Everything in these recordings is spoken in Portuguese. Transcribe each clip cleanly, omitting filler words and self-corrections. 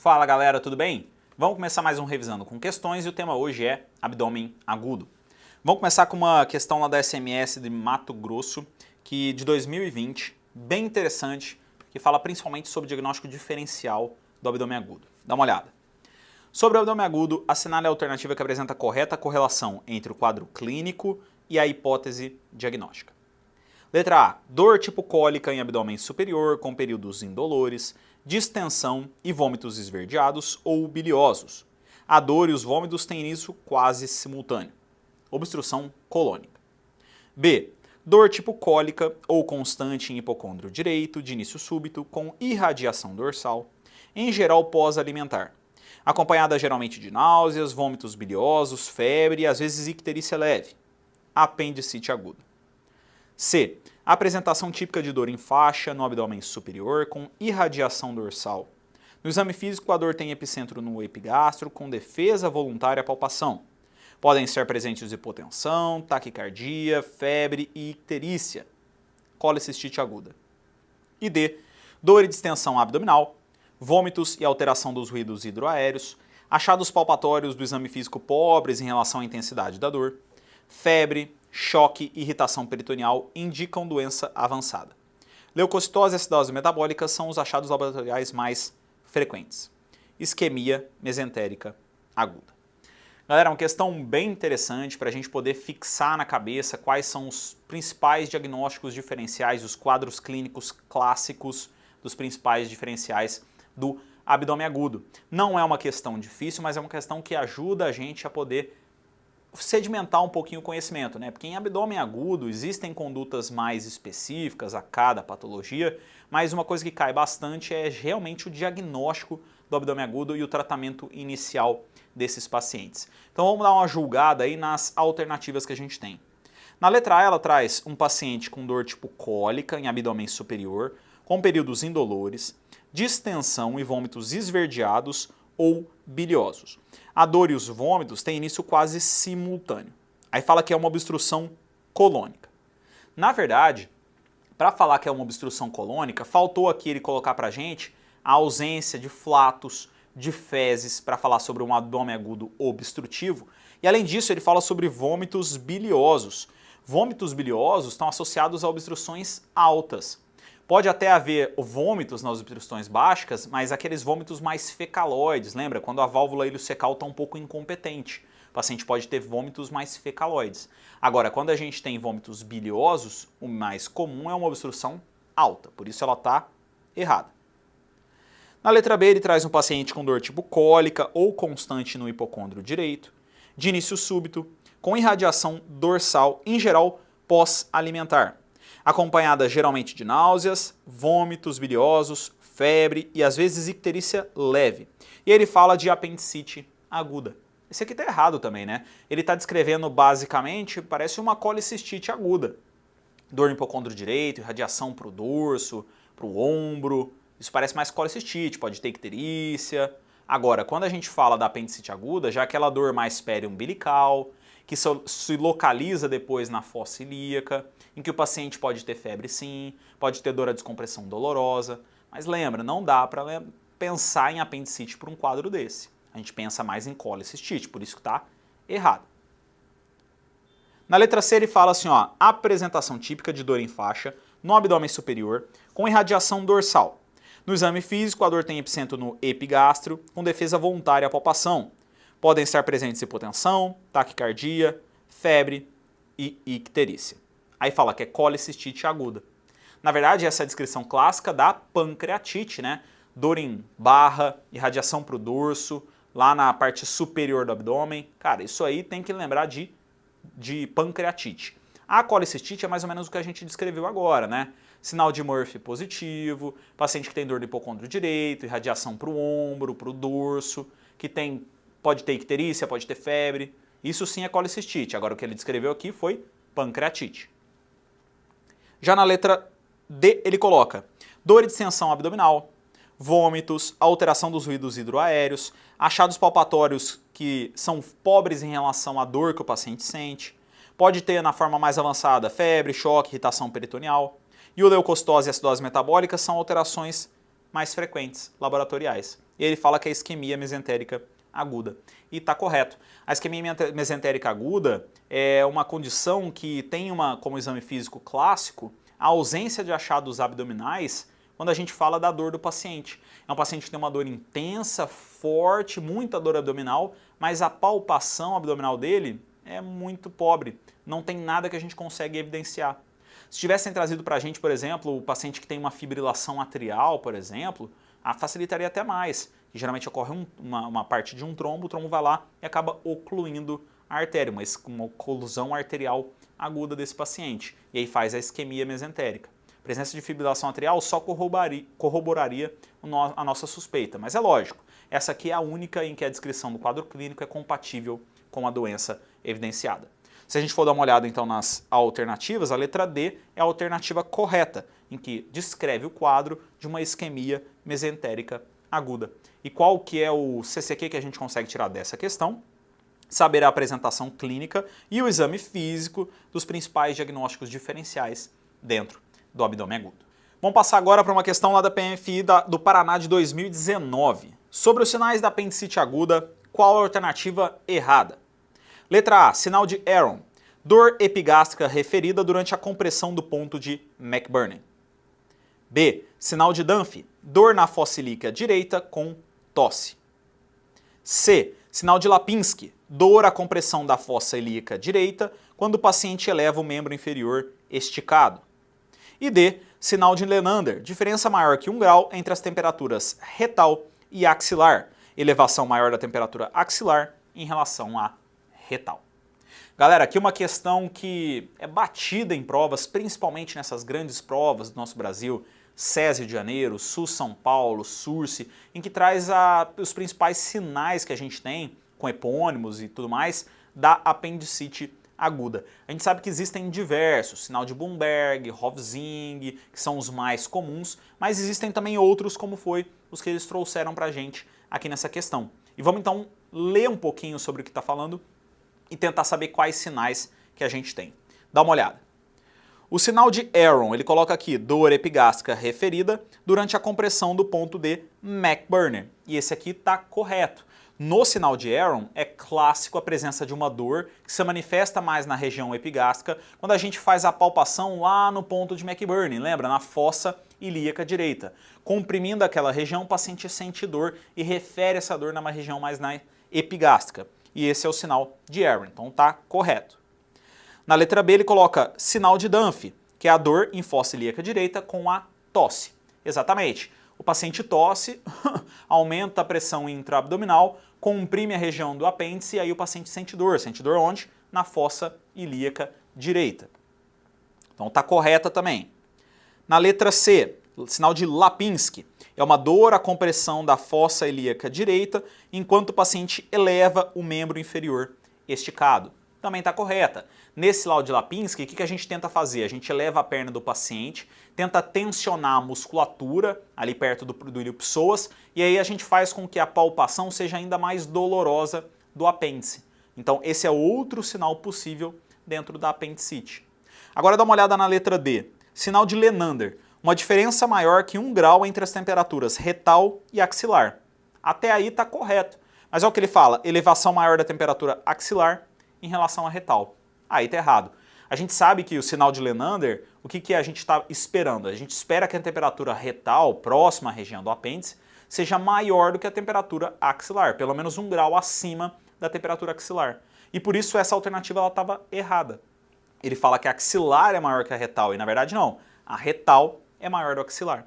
Fala galera, tudo bem? Vamos começar mais um Revisando com Questões e o tema hoje é abdômen agudo. Vamos começar com uma questão lá da SMS de Mato Grosso, de 2020, bem interessante, que fala principalmente sobre o diagnóstico diferencial do abdômen agudo. Dá uma olhada. Sobre o abdômen agudo, assinale a alternativa que apresenta a correta correlação entre o quadro clínico e a hipótese diagnóstica. Letra A. Dor tipo cólica em abdômen superior com períodos indolores, distensão e vômitos esverdeados ou biliosos. A dor e os vômitos têm início quase simultâneo. Obstrução colônica. B. Dor tipo cólica ou constante em hipocôndrio direito, de início súbito, com irradiação dorsal, em geral pós-alimentar, acompanhada geralmente de náuseas, vômitos biliosos, febre e às vezes icterícia leve. Apendicite aguda. C. Apresentação típica de dor em faixa no abdômen superior com irradiação dorsal. No exame físico, a dor tem epicentro no epigastro com defesa voluntária à palpação. Podem ser presentes hipotensão, taquicardia, febre e icterícia. Colicistite aguda. E D. Dor e distensão abdominal, vômitos e alteração dos ruídos hidroaéreos, achados palpatórios do exame físico pobres em relação à intensidade da dor, febre, choque e irritação peritoneal indicam doença avançada. Leucocitose e acidose metabólica são os achados laboratoriais mais frequentes. Isquemia mesentérica aguda. Galera, uma questão bem interessante para a gente poder fixar na cabeça quais são os principais diagnósticos diferenciais, os quadros clínicos clássicos dos principais diferenciais do abdômen agudo. Não é uma questão difícil, mas é uma questão que ajuda a gente a poder sedimentar um pouquinho o conhecimento, né? Porque em abdômen agudo existem condutas mais específicas a cada patologia, mas uma coisa que cai bastante é realmente o diagnóstico do abdômen agudo e o tratamento inicial desses pacientes. Então vamos dar uma julgada aí nas alternativas que a gente tem. Na letra A ela traz um paciente com dor tipo cólica em abdômen superior, com períodos indolores, distensão e vômitos esverdeados ou biliosos. A dor e os vômitos têm início quase simultâneo. Aí fala que é uma obstrução colônica. Na verdade, para falar que é uma obstrução colônica, faltou aqui ele colocar para a gente a ausência de flatos, de fezes, para falar sobre um abdômen agudo obstrutivo. E além disso, ele fala sobre vômitos biliosos. Vômitos biliosos estão associados a obstruções altas. Pode até haver vômitos nas obstruções básicas, mas aqueles vômitos mais fecaloides, lembra? Quando a válvula iliocecal está um pouco incompetente. O paciente pode ter vômitos mais fecaloides. Agora, quando a gente tem vômitos biliosos, o mais comum é uma obstrução alta, por isso ela está errada. Na letra B, ele traz um paciente com dor tipo cólica ou constante no hipocôndrio direito, de início súbito, com irradiação dorsal, em geral pós-alimentar, acompanhada geralmente de náuseas, vômitos biliosos, febre e às vezes icterícia leve. E ele fala de apendicite aguda. Esse aqui está errado também, né? Ele está descrevendo basicamente, parece uma colicistite aguda. Dor no hipocôndrio direito, irradiação para o dorso, para o ombro. Isso parece mais colicistite, pode ter icterícia. Agora, quando a gente fala da apendicite aguda, já aquela dor mais periumbilical, que se localiza depois na fossa ilíaca, em que o paciente pode ter febre sim, pode ter dor à descompressão dolorosa, mas lembra, não dá para pensar em apendicite por um quadro desse. A gente pensa mais em colicistite, por isso que está errado. Na letra C ele fala assim, ó, apresentação típica de dor em faixa no abdômen superior com irradiação dorsal. No exame físico, a dor tem epicentro no epigastro, com defesa voluntária à palpação. Podem estar presentes hipotensão, taquicardia, febre e icterícia. Aí fala que é colicistite aguda. Na verdade, essa é a descrição clássica da pancreatite, né? Dor em barra, irradiação para o dorso, lá na parte superior do abdômen. Cara, isso aí tem que lembrar de pancreatite. A colicistite é mais ou menos o que a gente descreveu agora, né? Sinal de Murphy positivo, paciente que tem dor do hipocôndrio direito, irradiação para o ombro, para o dorso, que pode ter icterícia, pode ter febre. Isso sim é colicistite. Agora o que ele descreveu aqui foi pancreatite. Já na letra D ele coloca dor e distensão abdominal, vômitos, alteração dos ruídos hidroaéreos, achados palpatórios que são pobres em relação à dor que o paciente sente. Pode ter na forma mais avançada febre, choque, irritação peritoneal. E o leucocitose e acidose metabólica são alterações mais frequentes, laboratoriais. e ele fala que é isquemia mesentérica aguda. E está correto. A isquemia mesentérica aguda é uma condição que tem como exame físico clássico a ausência de achados abdominais quando a gente fala da dor do paciente. É um paciente que tem uma dor intensa, forte, muita dor abdominal, mas a palpação abdominal dele é muito pobre. Não tem nada que a gente consegue evidenciar. Se tivessem trazido para a gente, por exemplo, o paciente que tem uma fibrilação atrial, por exemplo, facilitaria até mais. Geralmente ocorre uma parte de um trombo, o trombo vai lá e acaba ocluindo a artéria, uma oclusão arterial aguda desse paciente. E aí faz a isquemia mesentérica. A presença de fibrilação atrial só corroboraria a nossa suspeita, mas é lógico, essa aqui é a única em que a descrição do quadro clínico é compatível com a doença evidenciada. Se a gente for dar uma olhada então nas alternativas, a letra D é a alternativa correta, em que descreve o quadro de uma isquemia mesentérica aguda. E qual que é o CCQ que a gente consegue tirar dessa questão? Saber a apresentação clínica e o exame físico dos principais diagnósticos diferenciais dentro do abdômen agudo. Vamos passar agora para uma questão lá da PMFI do Paraná de 2019. Sobre os sinais da apendicite aguda, qual a alternativa errada? Letra A, sinal de Aron, dor epigástrica referida durante a compressão do ponto de McBurney. B, sinal de Dunphy, dor na fossa ilíaca direita com tosse. C, sinal de Lipinski, dor à compressão da fossa ilíaca direita quando o paciente eleva o membro inferior esticado. E D, sinal de Lenander, diferença maior que 1 grau entre as temperaturas retal e axilar, elevação maior da temperatura axilar em relação à retal. Galera, aqui uma questão que é batida em provas, principalmente nessas grandes provas do nosso Brasil, SES Rio de Janeiro, SUS São Paulo, SURSE, em que traz os principais sinais que a gente tem, com epônimos e tudo mais, da apendicite aguda. A gente sabe que existem diversos, sinal de Bloomberg, Hovsing, que são os mais comuns, mas existem também outros como foi os que eles trouxeram pra gente aqui nessa questão. E vamos então ler um pouquinho sobre o que está falando e tentar saber quais sinais que a gente tem. Dá uma olhada. O sinal de Aron, ele coloca aqui dor epigástrica referida durante a compressão do ponto de McBurney. E esse aqui está correto. No sinal de Aron é clássico a presença de uma dor que se manifesta mais na região epigástrica quando a gente faz a palpação lá no ponto de McBurney, lembra? Na fossa ilíaca direita. Comprimindo aquela região, o paciente sente dor e refere essa dor numa região mais na epigástrica. E esse é o sinal de Aron, então tá correto. Na letra B ele coloca sinal de Dunphy, que é a dor em fossa ilíaca direita com a tosse. Exatamente. O paciente tosse, aumenta a pressão intraabdominal, comprime a região do apêndice e aí o paciente sente dor. Sente dor onde? Na fossa ilíaca direita. Então está correta também. Na letra C, sinal de Lipinski, é uma dor à compressão da fossa ilíaca direita enquanto o paciente eleva o membro inferior esticado. Também está correta. Nesse sinal de Lipinski, o que a gente tenta fazer? A gente eleva a perna do paciente, tenta tensionar a musculatura ali perto do ilho-psoas e aí a gente faz com que a palpação seja ainda mais dolorosa do apêndice. Então esse é outro sinal possível dentro da apendicite. Agora dá uma olhada na letra D. Sinal de Lenander, uma diferença maior que 1 grau entre as temperaturas retal e axilar. Até aí está correto. Mas olha o que ele fala, elevação maior da temperatura axilar em relação à retal. Aí está errado. A gente sabe que o sinal de Lenander, o que a gente está esperando? A gente espera que a temperatura retal, próxima à região do apêndice, seja maior do que a temperatura axilar, pelo menos 1 grau acima da temperatura axilar. E por isso essa alternativa estava errada. Ele fala que a axilar é maior que a retal, e na verdade não. A retal é maior do axilar.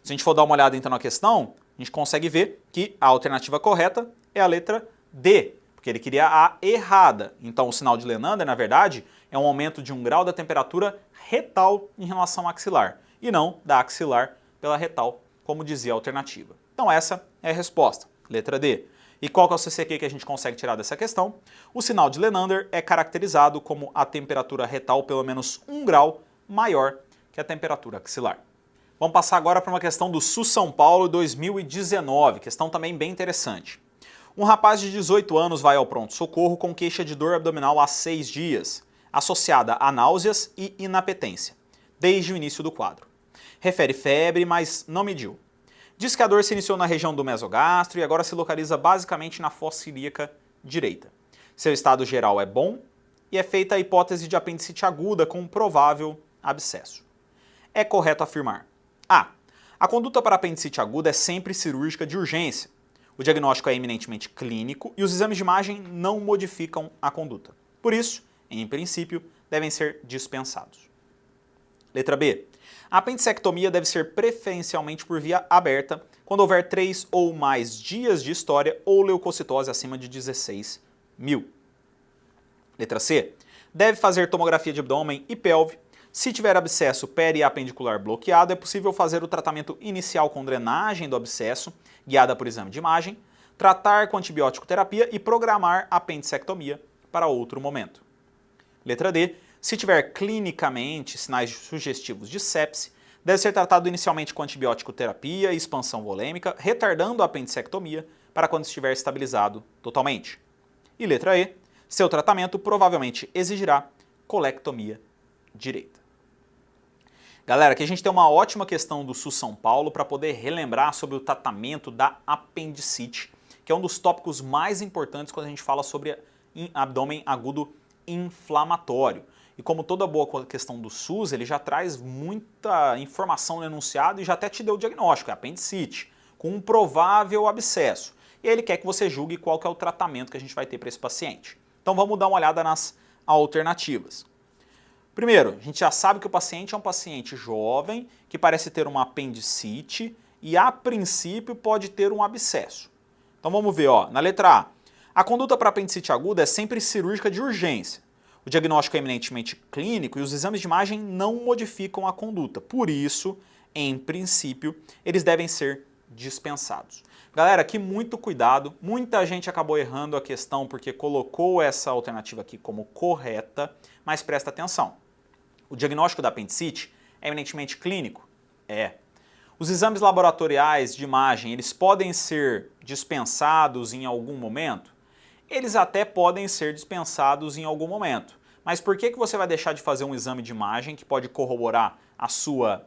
Se a gente for dar uma olhada então na questão, a gente consegue ver que a alternativa correta é a letra D, porque ele queria a errada. Então o sinal de Lenander, na verdade, é um aumento de 1 grau da temperatura retal em relação ao axilar, e não da axilar pela retal, como dizia a alternativa. Então essa é a resposta, letra D. E qual que é o CCQ que a gente consegue tirar dessa questão? O sinal de Lenander é caracterizado como a temperatura retal pelo menos 1 grau maior que a temperatura axilar. Vamos passar agora para uma questão do SUS São Paulo 2019, questão também bem interessante. Um rapaz de 18 anos vai ao pronto-socorro com queixa de dor abdominal há 6 dias, associada a náuseas e inapetência, desde o início do quadro. Refere febre, mas não mediu. Diz que a dor se iniciou na região do mesogastro e agora se localiza basicamente na fossa ilíaca direita. Seu estado geral é bom e é feita a hipótese de apendicite aguda com um provável abscesso. É correto afirmar: A. A conduta para apendicite aguda é sempre cirúrgica de urgência. O diagnóstico é eminentemente clínico e os exames de imagem não modificam a conduta. Por isso, em princípio, devem ser dispensados. Letra B. A apendicectomia deve ser preferencialmente por via aberta quando houver 3 ou mais dias de história ou leucocitose acima de 16.000. Letra C. Deve fazer tomografia de abdômen e pelve. Se tiver abscesso periapendicular bloqueado, é possível fazer o tratamento inicial com drenagem do abscesso, guiada por exame de imagem, tratar com antibiótico terapia e programar a apendicectomia para outro momento. Letra D. Se tiver clinicamente sinais sugestivos de sepse, deve ser tratado inicialmente com antibiótico terapia e expansão volêmica, retardando a apendicectomia para quando estiver estabilizado totalmente. E letra E. Seu tratamento provavelmente exigirá colectomia direita. Galera, aqui a gente tem uma ótima questão do SUS São Paulo para poder relembrar sobre o tratamento da apendicite, que é um dos tópicos mais importantes quando a gente fala sobre abdômen agudo inflamatório. E como toda boa questão do SUS, ele já traz muita informação no enunciado e já até te deu o diagnóstico, é apendicite, com um provável abscesso. E aí ele quer que você julgue qual que é o tratamento que a gente vai ter para esse paciente. Então vamos dar uma olhada nas alternativas. Primeiro, a gente já sabe que o paciente é um paciente jovem, que parece ter uma apendicite e a princípio pode ter um abscesso. Então vamos ver, ó, na letra A. A conduta para apendicite aguda é sempre cirúrgica de urgência. O diagnóstico é eminentemente clínico e os exames de imagem não modificam a conduta. Por isso, em princípio, eles devem ser dispensados. Galera, aqui muito cuidado. Muita gente acabou errando a questão porque colocou essa alternativa aqui como correta, mas presta atenção. O diagnóstico da apendicite é eminentemente clínico? É. Os exames laboratoriais de imagem, eles podem ser dispensados em algum momento? Eles até podem ser dispensados em algum momento. Mas por que você vai deixar de fazer um exame de imagem que pode corroborar a sua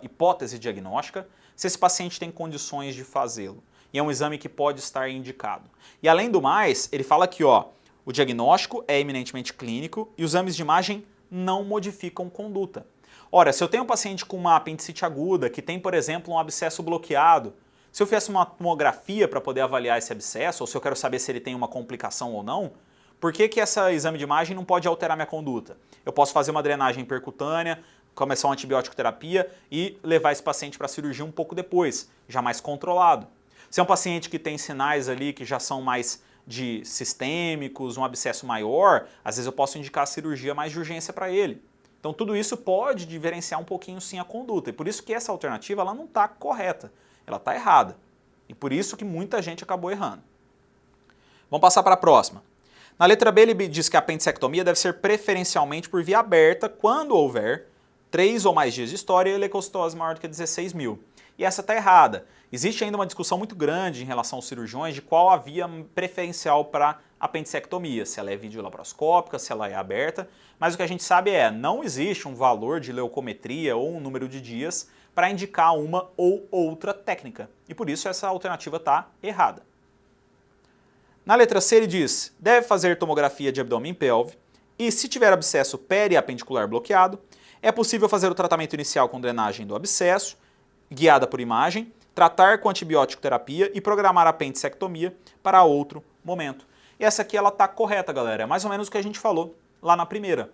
hipótese diagnóstica se esse paciente tem condições de fazê-lo? E é um exame que pode estar indicado. E além do mais, ele fala aqui, ó, o diagnóstico é eminentemente clínico e os exames de imagem não modificam conduta. Ora, se eu tenho um paciente com uma apendicite aguda, que tem, por exemplo, um abscesso bloqueado, se eu fizesse uma tomografia para poder avaliar esse abscesso, ou se eu quero saber se ele tem uma complicação ou não, por que esse exame de imagem não pode alterar minha conduta? Eu posso fazer uma drenagem percutânea, começar uma antibiótico terapia e levar esse paciente para a cirurgia um pouco depois, já mais controlado. Se é um paciente que tem sinais ali que já são mais de sistêmicos, um abscesso maior, às vezes eu posso indicar a cirurgia mais de urgência para ele. Então tudo isso pode diferenciar um pouquinho sim a conduta, e por isso que essa alternativa ela não está correta, ela está errada. E por isso que muita gente acabou errando. Vamos passar para a próxima. Na letra B ele diz que a apendicectomia deve ser preferencialmente por via aberta quando houver 3 ou mais dias de história e leucocitose maior do que 16.000. E essa está errada. Existe ainda uma discussão muito grande em relação aos cirurgiões de qual a via preferencial para apendicectomia, se ela é videolaparoscópica, se ela é aberta, mas o que a gente sabe é, não existe um valor de leucometria ou um número de dias para indicar uma ou outra técnica. E por isso essa alternativa está errada. Na letra C ele diz, deve fazer tomografia de abdômen e pelve, e se tiver abscesso periapendicular bloqueado, é possível fazer o tratamento inicial com drenagem do abscesso, guiada por imagem, tratar com antibiótico terapia e programar a apendicectomia para outro momento. E essa aqui ela está correta, galera, é mais ou menos o que a gente falou lá na primeira.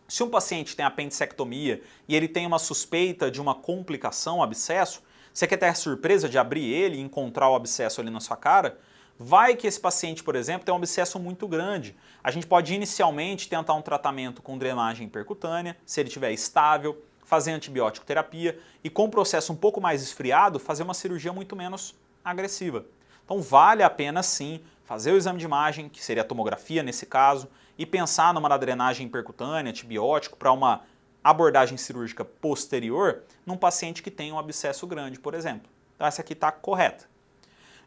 Se um paciente tem apendicectomia e ele tem uma suspeita de uma complicação, abscesso, você quer ter a surpresa de abrir ele e encontrar o abscesso ali na sua cara? Vai que esse paciente, por exemplo, tem um abscesso muito grande. A gente pode inicialmente tentar um tratamento com drenagem percutânea, se ele estiver estável, fazer antibiótico terapia e com o processo um pouco mais esfriado, fazer uma cirurgia muito menos agressiva. Então vale a pena sim fazer o exame de imagem, que seria a tomografia nesse caso, e pensar numa drenagem percutânea, antibiótico, para uma abordagem cirúrgica posterior num paciente que tem um abscesso grande, por exemplo. Então essa aqui está correta.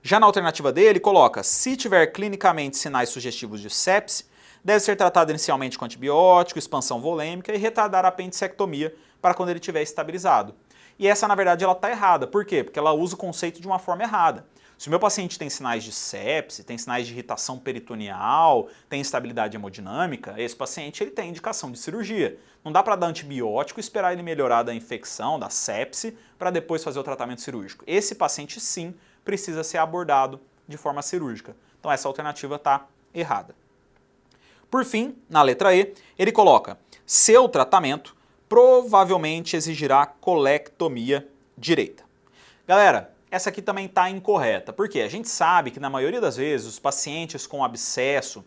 Já na alternativa D, ele coloca, se tiver clinicamente sinais sugestivos de sepse, deve ser tratado inicialmente com antibiótico, expansão volêmica e retardar a apendicectomia para quando ele estiver estabilizado. E essa, na verdade, ela está errada. Por quê? Porque ela usa o conceito de uma forma errada. Se o meu paciente tem sinais de sepse, tem sinais de irritação peritoneal, tem instabilidade hemodinâmica, esse paciente ele tem indicação de cirurgia. Não dá para dar antibiótico e esperar ele melhorar da infecção, da sepse, para depois fazer o tratamento cirúrgico. Esse paciente, sim, precisa ser abordado de forma cirúrgica. Então essa alternativa está errada. Por fim, na letra E, ele coloca: seu tratamento provavelmente exigirá colectomia direita. Galera, essa aqui também está incorreta. Por quê? A gente sabe que na maioria das vezes os pacientes com abscesso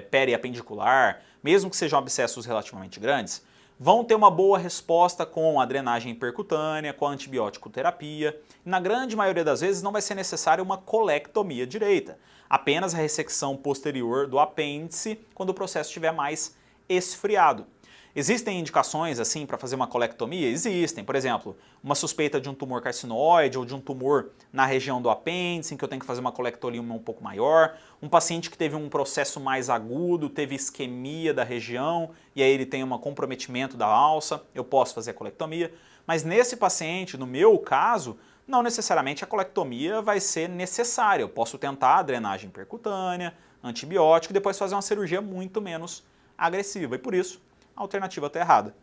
periapendicular, mesmo que sejam abscessos relativamente grandes, vão ter uma boa resposta com a drenagem percutânea, com a antibiótico terapia. E na grande maioria das vezes não vai ser necessária uma colectomia direita, apenas a ressecção posterior do apêndice quando o processo estiver mais esfriado. Existem indicações assim para fazer uma colectomia? Existem. Por exemplo, uma suspeita de um tumor carcinoide ou de um tumor na região do apêndice, em que eu tenho que fazer uma colectomia um pouco maior. Um paciente que teve um processo mais agudo, teve isquemia da região e aí ele tem um comprometimento da alça, eu posso fazer a colectomia. Mas nesse paciente, no meu caso, não necessariamente a colectomia vai ser necessária. Eu posso tentar a drenagem percutânea, antibiótico e depois fazer uma cirurgia muito menos agressiva. E por isso, a alternativa está errada.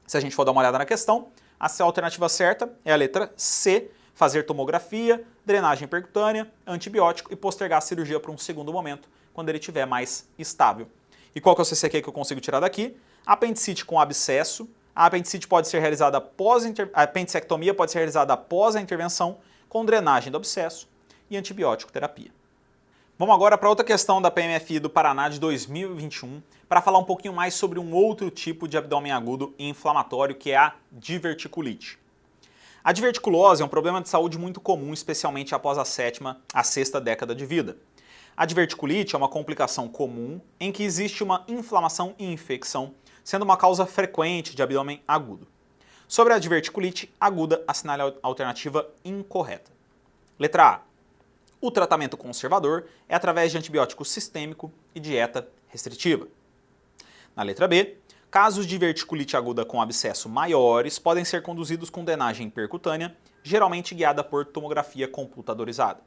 Se a gente for dar uma olhada na questão, a alternativa certa é a letra C, fazer tomografia, drenagem percutânea, antibiótico e postergar a cirurgia para um segundo momento, quando ele estiver mais estável. E qual que é o CCQ que eu consigo tirar daqui? Apendicite com abscesso. A apendicite pode ser realizada a apendicectomia pode ser realizada após a intervenção, com drenagem do abscesso e antibiótico terapia. Vamos agora para outra questão da PMFI do Paraná de 2021, para falar um pouquinho mais sobre um outro tipo de abdômen agudo e inflamatório, que é a diverticulite. A diverticulose é um problema de saúde muito comum, especialmente após a 7ª à 6ª década de vida. A diverticulite é uma complicação comum em que existe uma inflamação e infecção, sendo uma causa frequente de abdômen agudo. Sobre a diverticulite aguda, assinale a alternativa incorreta. Letra A. O tratamento conservador é através de antibiótico sistêmico e dieta restritiva. Na letra B, casos de diverticulite aguda com abscesso maiores podem ser conduzidos com drenagem percutânea, geralmente guiada por tomografia computadorizada.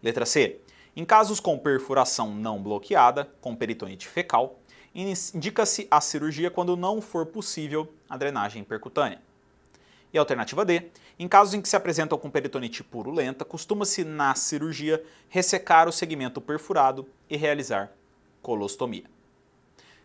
Letra C, em casos com perfuração não bloqueada, com peritonite fecal, indica-se a cirurgia quando não for possível a drenagem percutânea. E a alternativa D, em casos em que se apresentam com peritonite purulenta, costuma-se na cirurgia ressecar o segmento perfurado e realizar colostomia.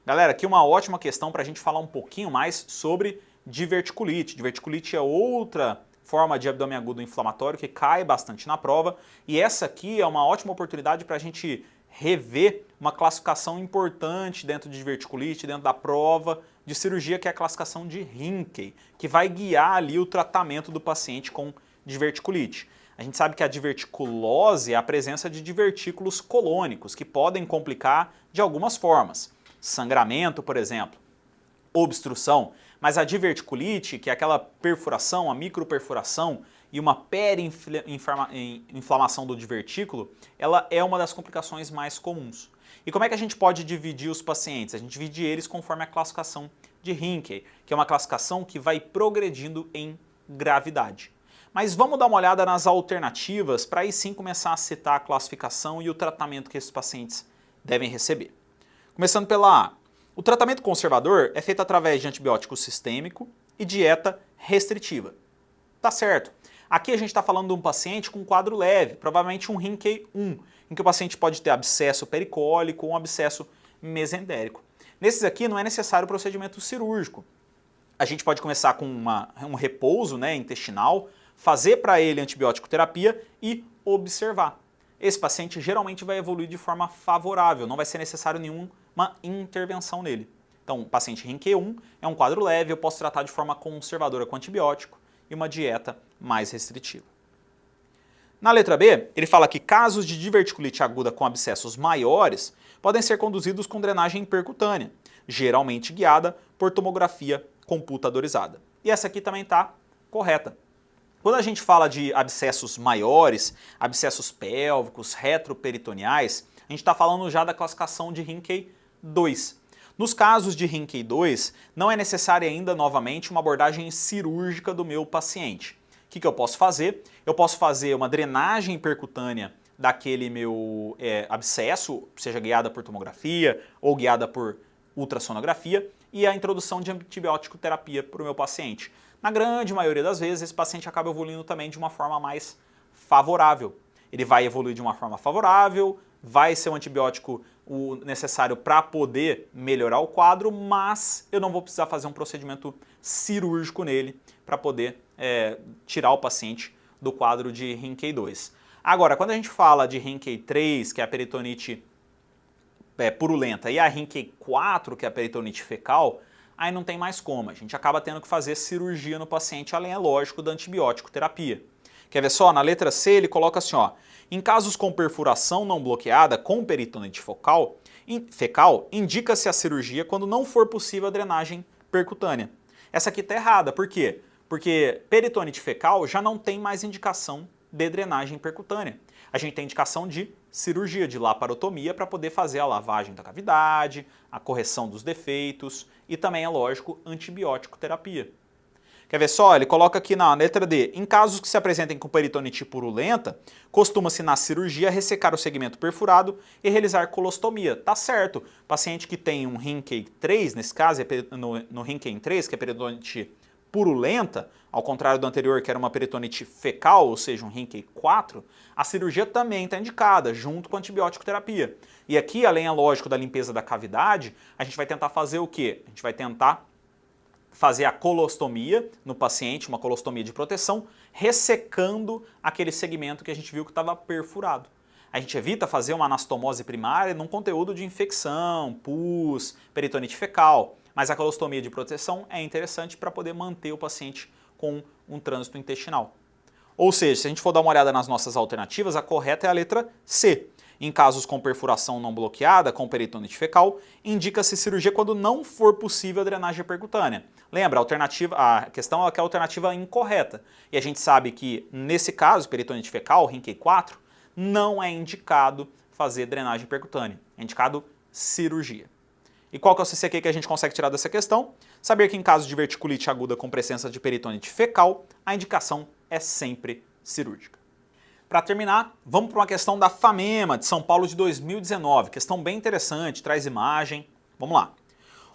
Galera, aqui uma ótima questão para a gente falar um pouquinho mais sobre diverticulite. Diverticulite é outra forma de abdômen agudo inflamatório que cai bastante na prova e essa aqui é uma ótima oportunidade para a gente rever uma classificação importante dentro de diverticulite, dentro da prova de cirurgia, que é a classificação de Hinckley, que vai guiar ali o tratamento do paciente com diverticulite. A gente sabe que a diverticulose é a presença de divertículos colônicos, que podem complicar de algumas formas. Sangramento, por exemplo, obstrução, mas a diverticulite, que é aquela perfuração, a microperfuração e uma inflamação do divertículo, ela é uma das complicações mais comuns. E como é que a gente pode dividir os pacientes? A gente divide eles conforme a classificação de Hinckley, que é uma classificação que vai progredindo em gravidade. Mas vamos dar uma olhada nas alternativas para aí sim começar a citar a classificação e o tratamento que esses pacientes devem receber. Começando pela A. O tratamento conservador é feito através de antibiótico sistêmico e dieta restritiva. Tá certo. Aqui a gente está falando de um paciente com um quadro leve, provavelmente um Hinckley 1, em que o paciente pode ter abscesso pericólico ou um abscesso mesentérico. Nesses aqui não é necessário procedimento cirúrgico. A gente pode começar com um repouso intestinal, fazer para ele antibiótico terapia e observar. Esse paciente geralmente vai evoluir de forma favorável, não vai ser necessário nenhuma intervenção nele. Então, o paciente Hinckley 1 é um quadro leve, eu posso tratar de forma conservadora com antibiótico e uma dieta mais restritiva. Na letra B, ele fala que casos de diverticulite aguda com abscessos maiores podem ser conduzidos com drenagem percutânea, geralmente guiada por tomografia computadorizada. E essa aqui também está correta. Quando a gente fala de abscessos maiores, abscessos pélvicos, retroperitoneais, a gente está falando já da classificação de Hinckley 2. Nos casos de Rinckey 2, não é necessária ainda novamente uma abordagem cirúrgica do meu paciente. O que eu posso fazer? Eu posso fazer uma drenagem percutânea daquele meu abscesso, seja guiada por tomografia ou guiada por ultrassonografia, e a introdução de antibiótico terapia para o meu paciente. Na grande maioria das vezes, esse paciente acaba evoluindo também de uma forma mais favorável. Ele vai evoluir de uma forma favorável, vai ser um antibiótico o necessário para poder melhorar o quadro, mas eu não vou precisar fazer um procedimento cirúrgico nele para poder tirar o paciente do quadro de Rinckey 2. Agora, quando a gente fala de Rinckey 3, que é a peritonite purulenta, e a Rinckey 4, que é a peritonite fecal, aí não tem mais como. A gente acaba tendo que fazer cirurgia no paciente, além, é lógico, da antibiótico terapia. Quer ver só? Na letra C ele coloca assim, ó, em casos com perfuração não bloqueada com peritonite fecal, indica-se a cirurgia quando não for possível a drenagem percutânea. Essa aqui está errada, por quê? Porque peritonite fecal já não tem mais indicação de drenagem percutânea. A gente tem indicação de cirurgia, de laparotomia, para poder fazer a lavagem da cavidade, a correção dos defeitos e também, é lógico, antibiótico terapia. Quer ver só? Ele coloca aqui na letra D, em casos que se apresentem com peritonite purulenta, costuma-se na cirurgia ressecar o segmento perfurado e realizar colostomia. Tá certo. Paciente que tem um Rinckey 3, nesse caso, no Rinckey 3, que é peritonite purulenta, ao contrário do anterior que era uma peritonite fecal, ou seja, um Rinckey 4, a cirurgia também está indicada, junto com a antibiótico terapia. E aqui, além, é lógico, da limpeza da cavidade, a gente vai tentar fazer o quê? A gente vai tentar fazer a colostomia no paciente, uma colostomia de proteção, ressecando aquele segmento que a gente viu que estava perfurado. A gente evita fazer uma anastomose primária num conteúdo de infecção, pus, peritonite fecal, mas a colostomia de proteção é interessante para poder manter o paciente com um trânsito intestinal. Ou seja, se a gente for dar uma olhada nas nossas alternativas, a correta é a letra C. Em casos com perfuração não bloqueada, com peritonite fecal, indica-se cirurgia quando não for possível a drenagem percutânea. Lembra, a questão é que é a alternativa incorreta. E a gente sabe que, nesse caso, peritonite fecal, Rinckey 4, não é indicado fazer drenagem percutânea. É indicado cirurgia. E qual que é o CCQ que a gente consegue tirar dessa questão? Saber que em caso de verticulite aguda com presença de peritonite fecal, a indicação é sempre cirúrgica. Para terminar, vamos para uma questão da FAMEMA de São Paulo de 2019. Questão bem interessante, traz imagem. Vamos lá.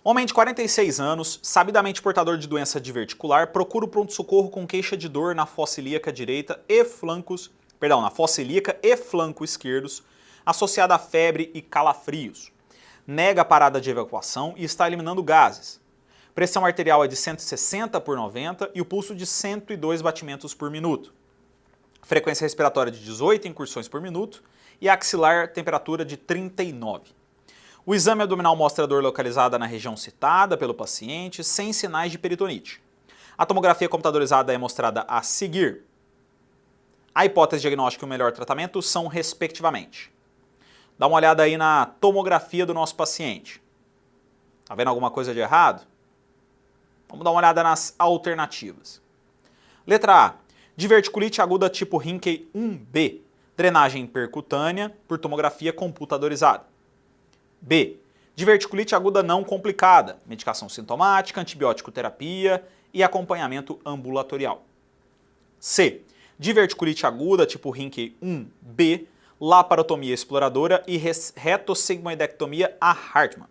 Homem de 46 anos, sabidamente portador de doença diverticular, procura o pronto-socorro com queixa de dor na fossa ilíaca direita e na fossa ilíaca e flanco esquerdos, associada a febre e calafrios. Nega a parada de evacuação e está eliminando gases. Pressão arterial é de 160 por 90 e o pulso de 102 batimentos por minuto. Frequência respiratória de 18 incursões por minuto e axilar temperatura de 39. O exame abdominal mostra a dor localizada na região citada pelo paciente, sem sinais de peritonite. A tomografia computadorizada é mostrada a seguir. A hipótese diagnóstica e o melhor tratamento são respectivamente. Dá uma olhada aí na tomografia do nosso paciente. Tá vendo alguma coisa de errado? Vamos dar uma olhada nas alternativas. Letra A. Diverticulite aguda tipo Rinckey 1B. Drenagem percutânea por tomografia computadorizada. B. Diverticulite aguda não complicada. Medicação sintomática, antibiótico terapia e acompanhamento ambulatorial. C. Diverticulite aguda tipo Rinckey 1B. Laparotomia exploradora e retossigmoidectomia a Hartmann.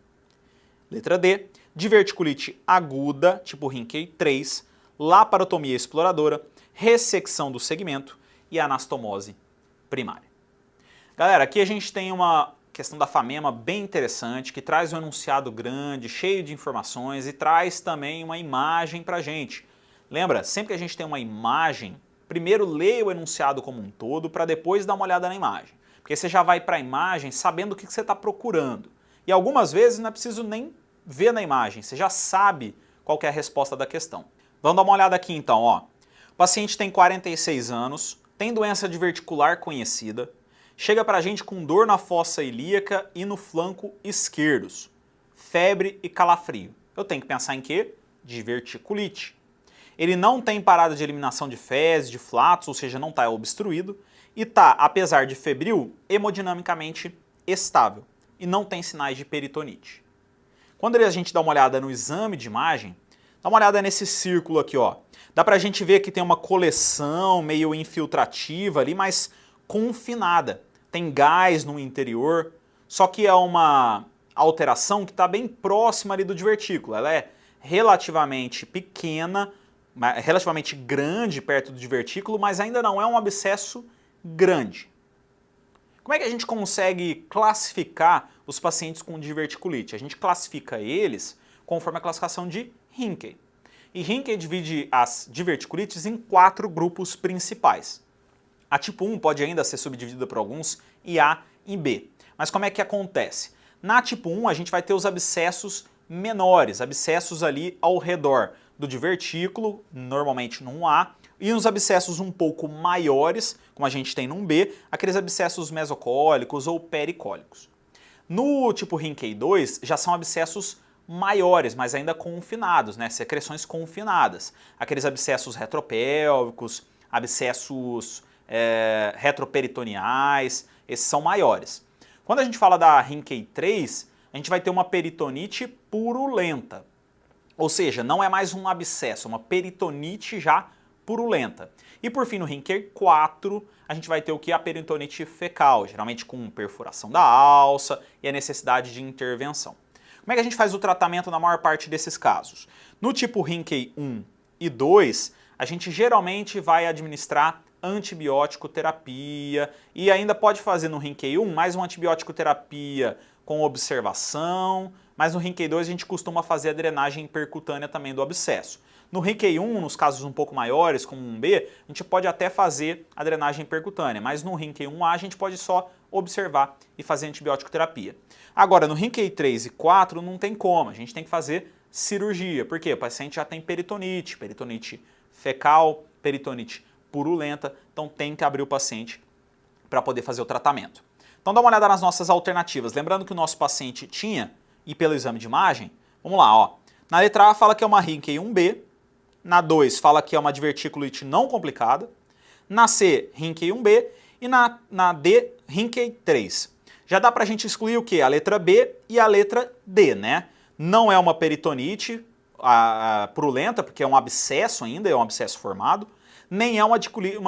Letra D. Diverticulite aguda tipo Rinckey 3. Laparotomia exploradora, ressecção do segmento e anastomose primária. Galera, aqui a gente tem uma questão da FAMEMA bem interessante, que traz um enunciado grande, cheio de informações e traz também uma imagem pra gente. Lembra, sempre que a gente tem uma imagem, primeiro leia o enunciado como um todo para depois dar uma olhada na imagem. Porque você já vai para a imagem sabendo o que você está procurando. E algumas vezes não é preciso nem ver na imagem, você já sabe qual que é a resposta da questão. Vamos dar uma olhada aqui então, ó. O paciente tem 46 anos, tem doença diverticular conhecida, chega pra gente com dor na fossa ilíaca e no flanco esquerdos, febre e calafrio. Eu tenho que pensar em quê? Diverticulite. Ele não tem parada de eliminação de fezes, de flatos, ou seja, não está obstruído, e está, apesar de febril, hemodinamicamente estável e não tem sinais de peritonite. Quando a gente dá uma olhada no exame de imagem, dá uma olhada nesse círculo aqui, ó. Dá pra gente ver que tem uma coleção meio infiltrativa ali, mas confinada. Tem gás no interior, só que é uma alteração que está bem próxima ali do divertículo. Ela é relativamente pequena, relativamente grande perto do divertículo, mas ainda não é um abscesso grande. Como é que a gente consegue classificar os pacientes com diverticulite? A gente classifica eles conforme a classificação de Hinckley. E Hinckley divide as diverticulites em 4 grupos principais. A tipo 1 pode ainda ser subdividida por alguns em A e B. Mas como é que acontece? Na tipo 1 a gente vai ter os abscessos menores, abscessos ali ao redor do divertículo, normalmente num A, e uns abscessos um pouco maiores, como a gente tem num B, aqueles abscessos mesocólicos ou pericólicos. No tipo Hinckley 2 já são abscessos maiores, mas ainda confinados, né? Secreções confinadas. Aqueles abscessos retropélvicos, abscessos retroperitoneais, esses são maiores. Quando a gente fala da Hinckley 3, a gente vai ter uma peritonite purulenta. Ou seja, não é mais um abscesso, é uma peritonite já purulenta. E por fim, no Hinckley 4, a gente vai ter o que? A peritonite fecal, geralmente com perfuração da alça e a necessidade de intervenção. Como é que a gente faz o tratamento na maior parte desses casos? No tipo Hinckley 1 e 2, a gente geralmente vai administrar antibiótico terapia e ainda pode fazer no Hinckley 1 mais uma antibiótico terapia com observação, mas no Hinckley 2 a gente costuma fazer a drenagem percutânea também do abscesso. No Hinckley 1, nos casos um pouco maiores, como um B, a gente pode até fazer a drenagem percutânea, mas no Hinckley 1A a gente pode só observar e fazer antibiótico terapia. Agora, no Hinckley 3 e 4 não tem como, a gente tem que fazer cirurgia, porque o paciente já tem peritonite, peritonite fecal, peritonite purulenta, então tem que abrir o paciente para poder fazer o tratamento. Então dá uma olhada nas nossas alternativas, lembrando que o nosso paciente tinha, e pelo exame de imagem, vamos lá, ó. Na letra A fala que é uma Hinckley 1B, na 2 fala que é uma diverticulite não complicada, na C, Hinckley 1B e na D, Hinckley 3. Já dá pra gente excluir o que? A letra B e a letra D, né? Não é uma peritonite purulenta, porque é um abscesso ainda, é um abscesso formado, nem é uma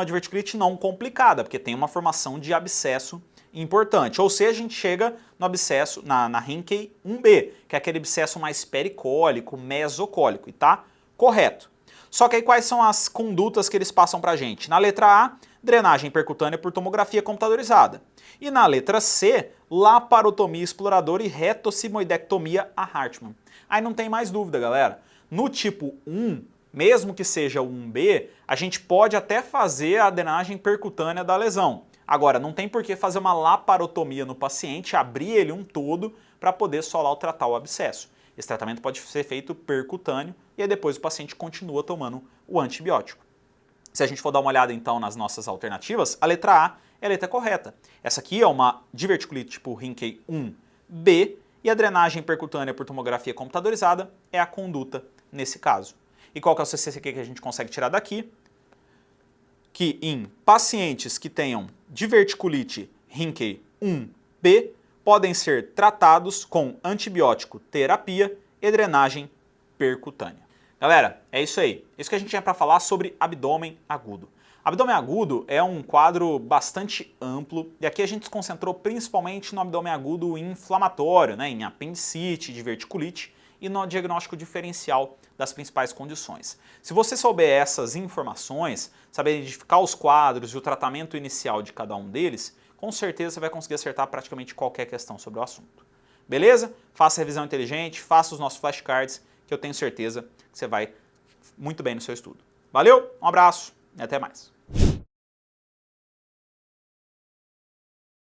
diverticulite não complicada, porque tem uma formação de abscesso importante. Ou seja, a gente chega no abscesso, na Hinckley 1B, que é aquele abscesso mais pericólico, mesocólico, e tá correto. Só que aí quais são as condutas que eles passam pra gente? Na letra A, drenagem percutânea por tomografia computadorizada. E na letra C, laparotomia exploradora e retocimoidectomia a Hartmann. Aí não tem mais dúvida, galera. No tipo 1, mesmo que seja 1B, a gente pode até fazer a drenagem percutânea da lesão. Agora, não tem por que fazer uma laparotomia no paciente, abrir ele um todo para poder só lá tratar o abscesso. Esse tratamento pode ser feito percutâneo e aí depois o paciente continua tomando o antibiótico. Se a gente for dar uma olhada então nas nossas alternativas, a letra A é a letra correta. Essa aqui é uma diverticulite tipo Hinckley 1B e a drenagem percutânea por tomografia computadorizada é a conduta nesse caso. E qual que é o CCQ que a gente consegue tirar daqui? Que em pacientes que tenham diverticulite Hinckley 1B podem ser tratados com antibiótico terapia e drenagem percutânea. Galera, é isso aí. Isso que a gente tinha para falar sobre abdômen agudo. Abdômen agudo é um quadro bastante amplo e aqui a gente se concentrou principalmente no abdômen agudo inflamatório, né, em apendicite, diverticulite e no diagnóstico diferencial das principais condições. Se você souber essas informações, saber identificar os quadros e o tratamento inicial de cada um deles, com certeza você vai conseguir acertar praticamente qualquer questão sobre o assunto. Beleza? Faça a revisão inteligente, faça os nossos flashcards, que eu tenho certeza que você vai muito bem no seu estudo. Valeu, um abraço e até mais.